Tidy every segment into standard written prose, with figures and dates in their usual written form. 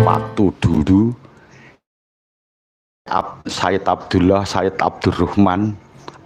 Waktu dulu Said Abdullah Said Abdurrahman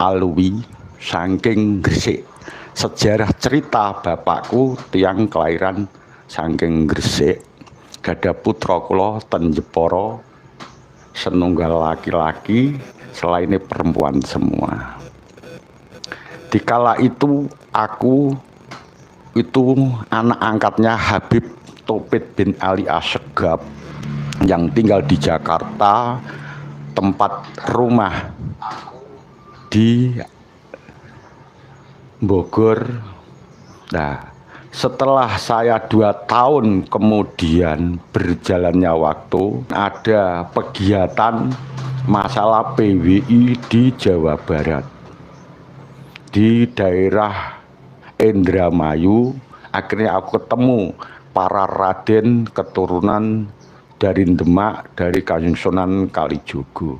Alwi saking Gresik. Sejarah cerita bapakku tiang kelahiran saking Gresik. Gada putra kula ten Jepara senunggal laki-laki, selainnya perempuan semua. Dikala itu aku itu anak angkatnya Habib Topit bin Ali Assegaf yang tinggal di Jakarta, tempat rumah di Bogor. Nah, setelah saya 2 tahun kemudian berjalannya waktu, ada kegiatan masalah PWI di Jawa Barat, di daerah Indramayu. Akhirnya aku ketemu para raden keturunan dari Demak, dari Kanjeng Sunan Kalijogo.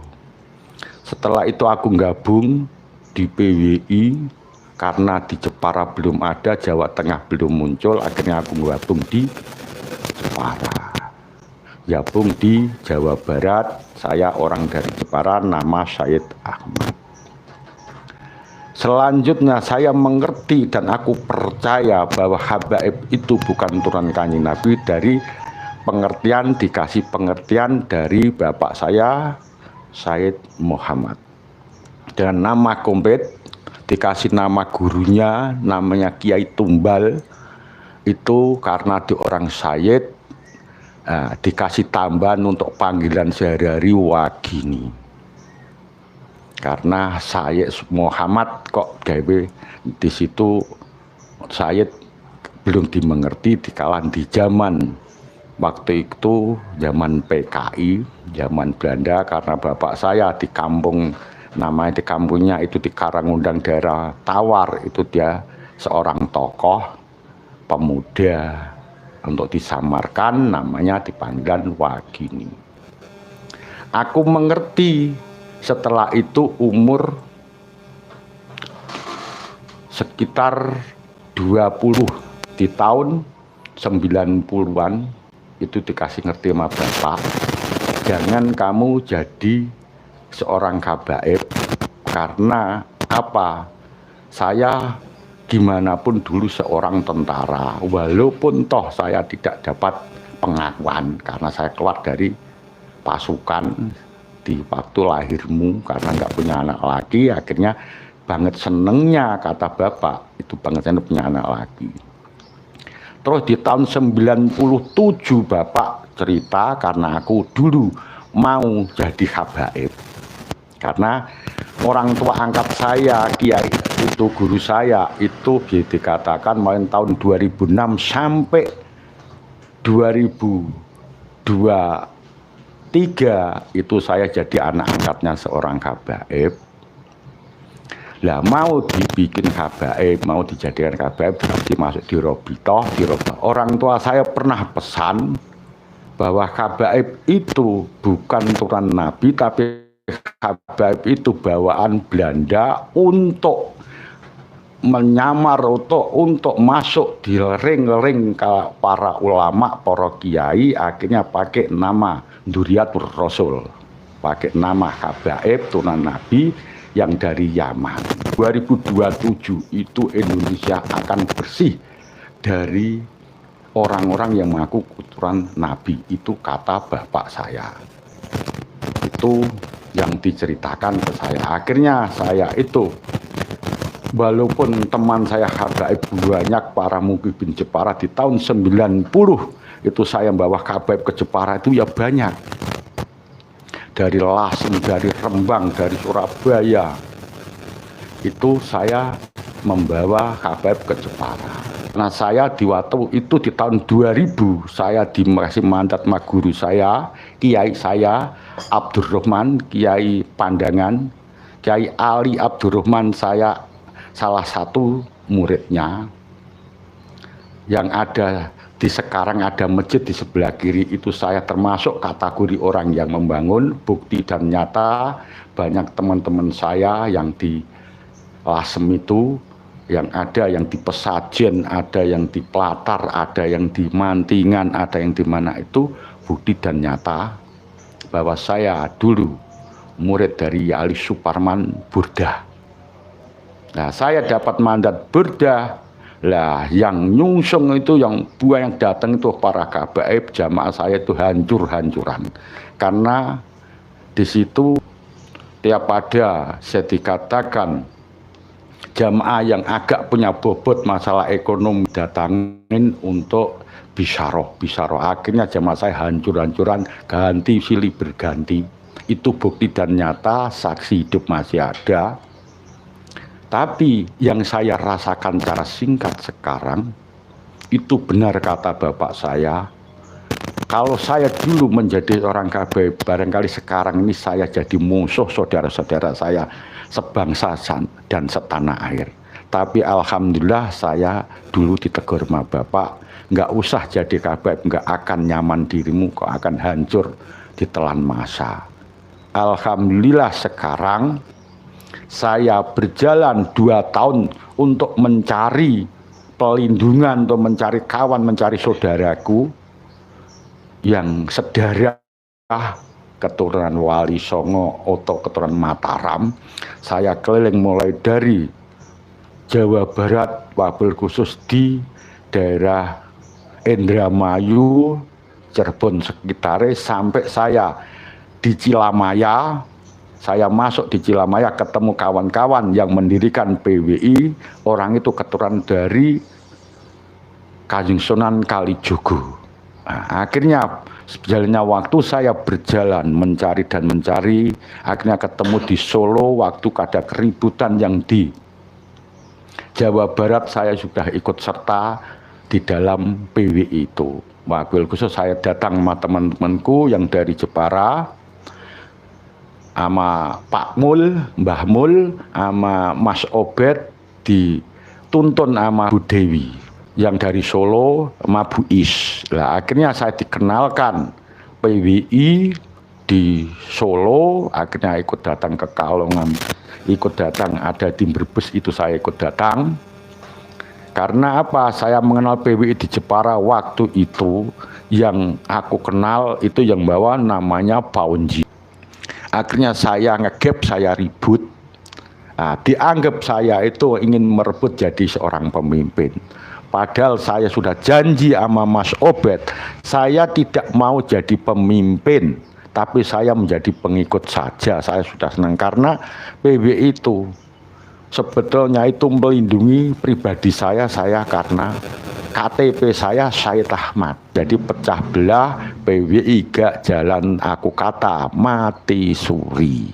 Setelah itu aku gabung di PWI karena di Jepara belum ada, Jawa Tengah belum muncul. Akhirnya aku gabung di Jepara, gabung di Jawa Barat. Saya orang dari Jepara, nama Syed Ahmad. Selanjutnya saya mengerti dan aku percaya bahwa habaib itu bukan turunan Kanjeng Nabi dari pengertian, dikasih pengertian dari bapak saya Said Muhammad. Dan nama komplit dikasih nama gurunya namanya Kiai Tumbal, itu karena di orang Said dikasih tambahan untuk panggilan sehari-hari Wagini. Karena Said Muhammad kok gawe di situ, Said belum dimengerti dikala di zaman waktu itu, zaman PKI, zaman Belanda. Karena bapak saya di kampung, namanya di kampungnya itu di Karangundang daerah Tawar, itu dia seorang tokoh pemuda, untuk disamarkan namanya dipanggil Wagini. Aku mengerti setelah itu umur sekitar 20, di tahun 90-an itu dikasih ngerti sama bapak, jangan kamu jadi seorang habaib. Karena apa? Saya gimana pun dulu seorang tentara, walaupun toh saya tidak dapat pengakuan karena saya keluar dari pasukan di waktu lahirmu karena nggak punya anak laki. Akhirnya banget senengnya kata bapak, itu banget seneng punya anak laki. Terus di tahun 97 bapak cerita karena aku dulu mau jadi habaib. Karena orang tua angkat saya, kiai itu guru saya, itu dikatakan mulai tahun 2006 sampai 2023 itu saya jadi anak angkatnya seorang habaib. Lah mau dibikin habaib, mau dijadikan habaib, berarti masuk di Robitoh. Orang tua saya pernah pesan bahwa habaib itu bukan turunan Nabi, tapi habaib itu bawaan Belanda untuk menyamar, untuk masuk di ring-ring para ulama, para kiai. Akhirnya pakai nama Duriyatul Rasul, pakai nama habaib turunan Nabi yang dari Yaman. 2027 itu Indonesia akan bersih dari orang-orang yang mengaku keturunan Nabi. Itu kata bapak saya, itu yang diceritakan ke saya. Akhirnya saya itu, walaupun teman saya habaib banyak, para mukibin Jepara di tahun 90 itu saya bawa habaib ke Jepara itu ya banyak, dari Lasem, dari Rembang, dari Surabaya, itu saya membawa habaib ke Jepara. Nah saya di waktu itu di tahun 2000 saya dikasih mandat sama guru saya, kiai saya Abdurrahman, Kiai Pandangan, Kiai Ali Abdurrahman, saya salah satu muridnya yang ada di sekarang ada masjid di sebelah kiri, itu saya termasuk kategori orang yang membangun. Bukti dan nyata banyak teman-teman saya yang di Lasem itu, yang ada yang di Pesajen, ada yang di Platar, ada yang di Mantingan, ada yang di mana itu, bukti dan nyata bahwa saya dulu murid dari Ali Suparman Burdah. Nah, saya dapat mandat Burdah. Lah, yang nyungsung itu, yang buah yang datang itu para gabaib jamaah saya itu hancur-hancuran. Karena di situ tiap ada saya dikatakan jamaah yang agak punya bobot masalah ekonomi datangin untuk bisaroh. Akhirnya jamaah saya hancur-hancuran, ganti silih berganti. Itu bukti dan nyata, saksi hidup masih ada. Tapi yang saya rasakan secara singkat sekarang, itu benar kata bapak saya. Kalau saya dulu menjadi orang gabaib, barangkali sekarang ini saya jadi musuh saudara-saudara saya sebangsa dan setanah air. Tapi alhamdulillah saya dulu ditegur sama bapak, nggak usah jadi gabaib, nggak akan nyaman dirimu, kok akan hancur ditelan masa. Alhamdulillah sekarang saya berjalan 2 tahun untuk mencari pelindungan, untuk mencari kawan, mencari saudaraku yang sedarah keturunan Wali Songo atau keturunan Mataram. Saya keliling mulai dari Jawa Barat, wabil khusus di daerah Indramayu, Cirebon sekitarnya, sampai saya di Cilamaya. Saya masuk di Cilamaya, ketemu kawan-kawan yang mendirikan PWI, orang itu keturunan dari Kanjeng Sunan Kalijogo. Nah, akhirnya berjalannya waktu saya berjalan mencari dan mencari, akhirnya ketemu di Solo waktu ada keributan yang di Jawa Barat, saya sudah ikut serta di dalam PWI itu. Wabil khusus saya datang sama teman-temanku yang dari Jepara, sama Pak Mul, Mbah Mul, sama Mas Obed, dituntun sama Bu Dewi yang dari Solo, sama Bu Is. Lah akhirnya saya dikenalkan PWI di Solo, akhirnya ikut datang ke Kalongan, ikut datang ada di Brebes, itu saya ikut datang. Karena apa? Saya mengenal PWI di Jepara waktu itu, yang aku kenal itu yang bawa namanya Paunji. Akhirnya saya ngegap, saya ribut. Nah, dianggap saya itu ingin merebut jadi seorang pemimpin. Padahal saya sudah janji sama Mas Obed, saya tidak mau jadi pemimpin, tapi saya menjadi pengikut saja. Saya sudah senang karena PWI itu sebetulnya itu melindungi pribadi saya karena KTP saya Said Ahmad. Jadi pecah belah PWI gak jalan, aku kata mati suri.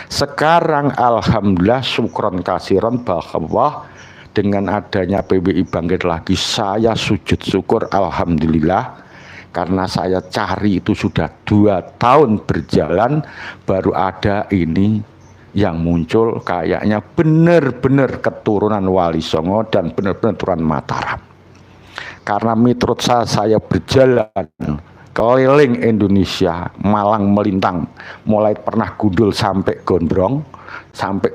Sekarang alhamdulillah syukron kasiron bahwa dengan adanya PWI bangkit lagi, saya sujud syukur alhamdulillah. Karena saya cari itu sudah 2 tahun berjalan, baru ada ini yang muncul kayaknya benar-benar keturunan Wali Songo dan benar-benar keturunan Mataram. Karena menurut saya berjalan keliling Indonesia, Malang melintang, mulai pernah gundul sampai Gondrong, sampai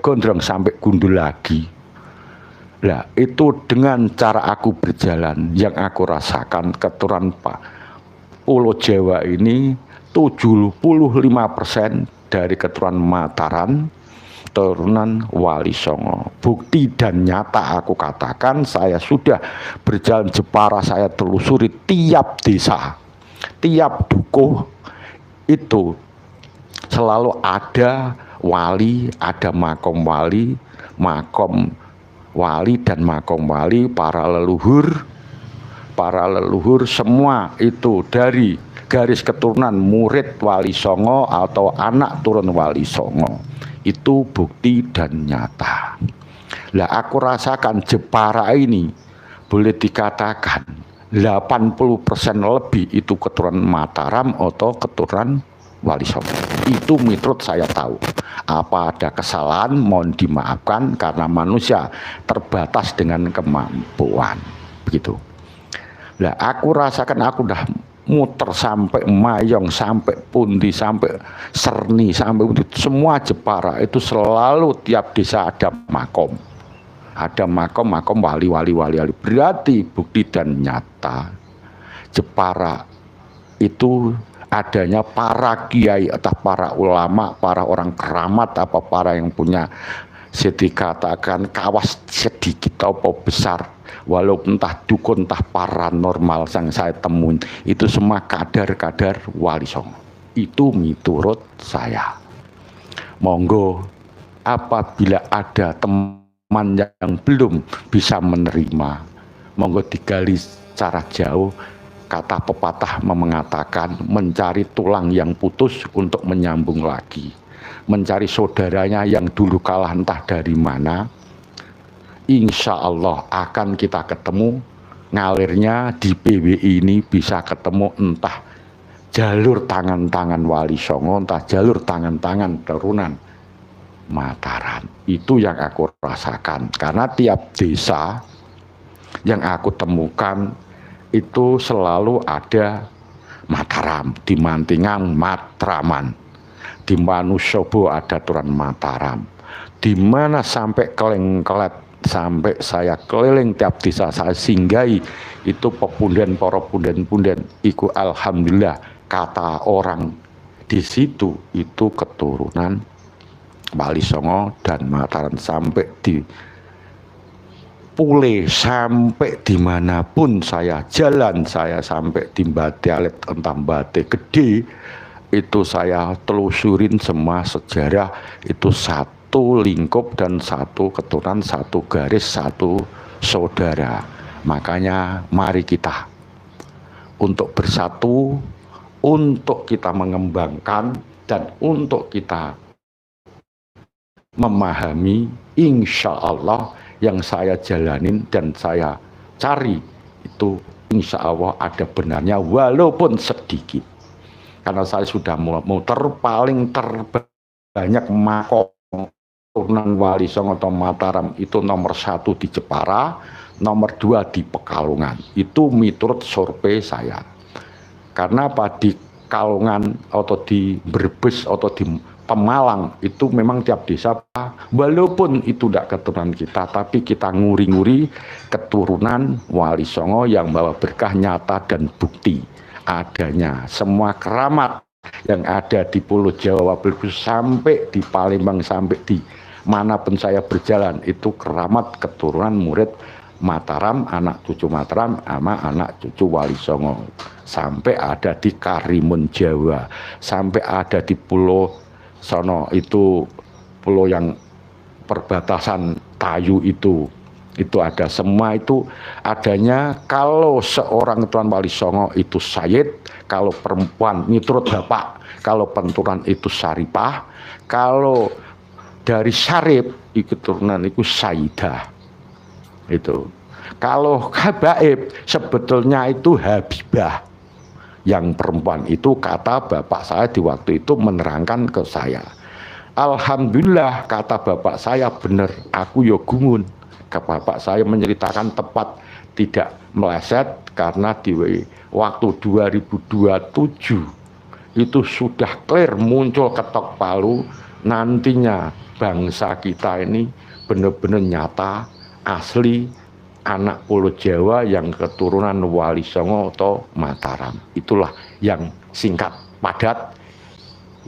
gundul lagi. Nah itu dengan cara aku berjalan, yang aku rasakan keturunan Pak Pulau Jawa ini 75% dari keturunan Mataram, turunan Wali Songo. Bukti dan nyata aku katakan, saya sudah berjalan Jepara, saya telusuri tiap desa, tiap dukuh itu selalu ada wali, ada makom wali dan makom wali, para leluhur semua itu dari garis keturunan murid Wali Songo atau anak turun Wali Songo. Itu bukti dan nyata. Lah aku rasakan Jepara ini boleh dikatakan 80% lebih itu keturunan Mataram atau keturunan Wali Songo. Itu menurut saya tahu. Apa ada kesalahan mohon dimaafkan karena manusia terbatas dengan kemampuan. Begitu. Lah aku rasakan aku udah muter sampai Mayong, sampai Pundi, sampai Serni, sampai Pundi, semua Jepara itu selalu tiap desa ada makom. Ada makom wali. Berarti bukti dan nyata Jepara itu adanya para kiai atau para ulama, para orang keramat, apa para yang punya dikatakan kawas sedikit atau besar, walaupun entah dukun entah paranormal yang saya temuin itu semua kadar-kadar Wali Songo. Itu miturut saya. Monggo apabila ada teman yang belum bisa menerima, monggo digali secara jauh. Kata pepatah mengatakan mencari tulang yang putus untuk menyambung lagi, mencari saudaranya yang dulu kalah entah dari mana. Insya Allah akan kita ketemu, ngalirnya di PWI ini bisa ketemu entah jalur tangan-tangan Wali Songo, entah jalur tangan-tangan turunan Mataram. Itu yang aku rasakan, karena tiap desa yang aku temukan itu selalu ada Mataram. Di Mantingan Matraman, di Manusobo ada Turan Mataram, di mana sampai Kelengkelet, sampai saya keliling tiap desa saya singgahi itu pepunden para punden iku alhamdulillah kata orang di situ itu keturunan Wali Songo dan Mataram. Sampai di Pule, sampai dimanapun saya jalan, saya sampai di Mbate Alit entah Mbate Gede, itu saya telusurin semua sejarah, itu satu lingkup dan satu keturunan, satu garis, satu saudara. Makanya mari kita untuk bersatu, untuk kita mengembangkan dan untuk kita memahami, insya Allah yang saya jalanin dan saya cari itu insya Allah ada benarnya walaupun sedikit. Karena saya sudah muter paling terbanyak makom turunan Wali Songo atau Mataram itu nomor 1 di Jepara, nomor 2 di Pekalongan. Itu miturut survei saya. Karena apa, di Kalongan atau di Brebes atau di Pemalang itu memang tiap desa, walaupun itu tidak keturunan kita, tapi kita nguri-nguri keturunan Wali Songo yang bawa berkah nyata dan bukti adanya. Semua keramat yang ada di Pulau Jawa sampai di Palembang, sampai di manapun saya berjalan, itu keramat keturunan murid Mataram, anak cucu Mataram sama anak cucu Wali Songo. Sampai ada di Karimun Jawa, sampai ada di Pulau sono itu pulau yang perbatasan Tayu itu ada semua. Itu adanya kalau seorang keturunan Wali Songo itu Sayyid, kalau perempuan miturut bapak, kalau penturunan itu Saripah, kalau dari Syarif keturunan itu Sayyidah. Itu kalau Habaib sebetulnya itu Habibah. Yang perempuan itu kata bapak saya di waktu itu menerangkan ke saya. Alhamdulillah kata bapak saya benar, aku yo gumun. Ke bapak saya menceritakan tepat, tidak meleset, karena di waktu 2027 itu sudah clear muncul ketok palu, nantinya bangsa kita ini benar-benar nyata, asli, anak Pulau Jawa yang keturunan Wali Songo atau Mataram. Itulah yang singkat padat.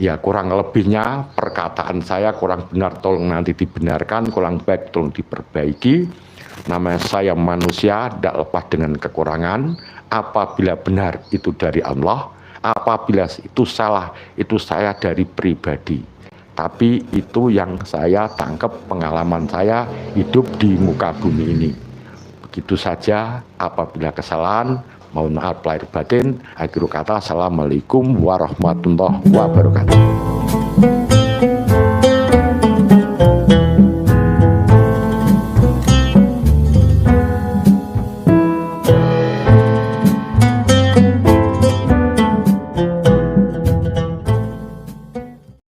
Ya kurang lebihnya perkataan saya kurang benar, tolong nanti dibenarkan, kurang baik tolong diperbaiki. Namanya saya manusia, tidak lepas dengan kekurangan. Apabila benar itu dari Allah, apabila itu salah itu saya dari pribadi. Tapi itu yang saya tangkap, pengalaman saya hidup di muka bumi ini. Begitu saja, apabila kesalahan, mohon maaf lahir batin. Akhir kata, assalamualaikum warahmatullahi wabarakatuh.